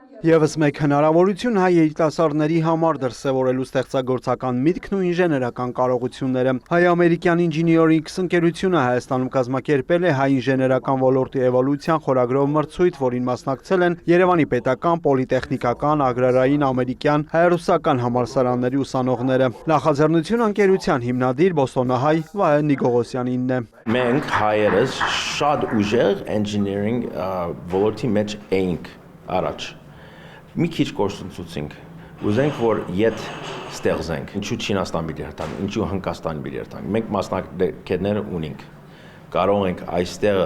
Եվս մեկ հնարավորություն հայ երիտասարդների համար դրսևորելու ստեղծագործական միտքն ու ինժեներական կարողությունները։ Հայ-ամերիկյան ինժինիորինգ ընկերությունը Հայաստանում կազմակերպել է հայ ինժեներական ոլորտի էվոլյուցիան խորագրով մրցույթ, որին մասնակցել են Երևանի պետական, պոլիտեխնիկական, ագրարային, ամերիկյան, հայ-ռուսական համալսարանների ուսանողները։ Նախաձեռնությունը ընկերության հիմնադիր բոստոնահայ Վահե Նիկողոսյանինն է։ Մենք հայերս շատ ուժեղ engineering ոլորտի մեջ էինք առաջ։ Մի քիչ կորսնցուցինք, ուզենք, որ ետ ստեղծենք, ինչու Չինաստան պիտի հերթանք, ինչու Հնդկաստան պիտի հերթանք, մենք մասնակիցները ունենք, կարող ենք այստեղ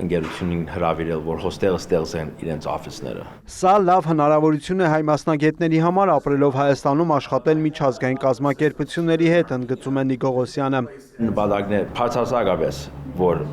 ընկերությունին հրավիրել, որ հոստեղը ստեղծեն իրենց օֆիսները։ Սա լավ հնարավորություն է հայ մասնագետների համար ապրելով Հայաստանում աշխատել միջազգային կազմակերպությունների հետ, ընդգծում է Նիկողոսյանը։ Նպատակն է բացարձակապես, որ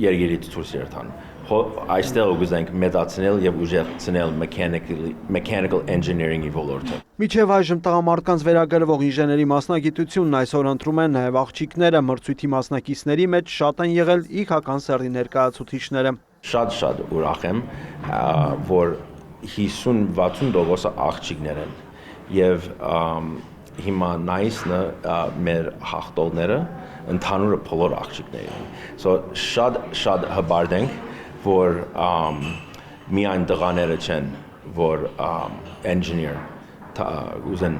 երգերից դուրս երթան։ Այստեղ ուզենք մեծացնել եւ ուժեղացնել mechanical engineering-ի ոլորտը։ Միջև այժմ տղամարդկանց վերագրվող ինժեների մասնագիտությունն այսօր ընտրում են նաև աղջիկները, մրցույթի մասնակիցների մեջ շատ են եղել իգական սեռի ներկայացուցիչները։ Շատ ուրախ եմ, որ 50-60% աղջիկներ են եւ հիմա նայսն մեր հաղթողները ընդհանուր բոլոր աղջիկներ են։ So շատ հբարտ ենք, որ միայն տղաները չեն, որ engineer ուզեն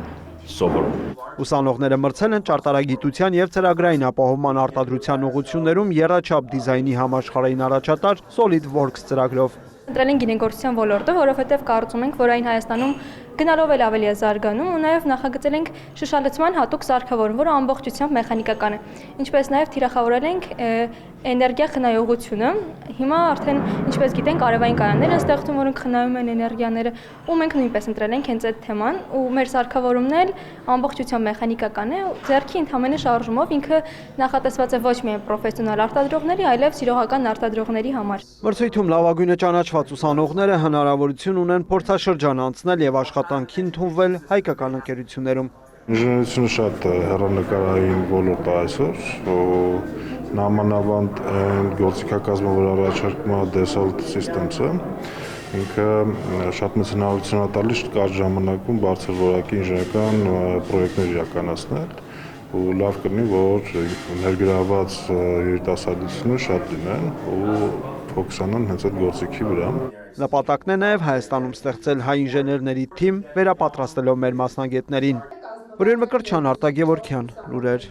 սովորում։ Ուսանողները մրցել են ճարտարագիտության եւ ծրագրային ապահովման արտադրության ուղղություններում եռաչափ դիզայնի համաշխարհային առաջատար SolidWorks ծրագրով։ Ընտրել են գինեգործության ոլորտը, որովհետև կարծում ենք, որ այն Հայաստանում գնալով էլ ավելի է զարգանում ու նաև նախագծել ենք շշալցման հատուկ սարքավորում, որը ամբողջությամբ մեխանիկական է։ Ինչպես նաև թիրախավորել ենք էներգիա խնայողությունը։ Հիմա արդեն, ինչպես գիտենք, արևային կայաններ են ստեղծում, որոնք խնայում են էներգիաները, ու մենք նույնպես ընտրել ենք հենց այդ թեման, ու մեր սարքավորումն էլ ամբողջությամբ մեխանիկական է, ձեռքի ընդհանրապես շարժումով ինքը նախատեսված է ոչ միայն պրոֆեսիոնալ արտադրողների, այլև սիրողական արտադրողների համար։ Մրցույթում լավագույնը ճանաչված ուսանողները հնարավորություն ունեն փորձաշրջան անցնել եւ աշխատանքի ընդունվել հայկական ընկերություններում։ Ինժեներությունը շատ հեռանկարային ոլորտ է այսօր, նամանավանդ այն գործիքակազմը, որ առաջարկում է Dassault Systems-ը, ինքը շատ մեծ հնարավորություն է տալիս կարճ ժամանակում բարձր որակի ինժեներական պրոյեկտներ իրականացնել, ու լավ կլինի, որ ներգրաված երիտասարդությունը շատ լինեն ու ֆոկուսանան հենց այդ գործիքի վրա։ Նպատակն է նաև Հայաստանում ստեղծել հայ ինժեներների թիմ, վերապատրաստելով մեր մասնագետներին։ Ուրեմն Մկրտչյան, Արտակ Գևորգյան, լուրեր։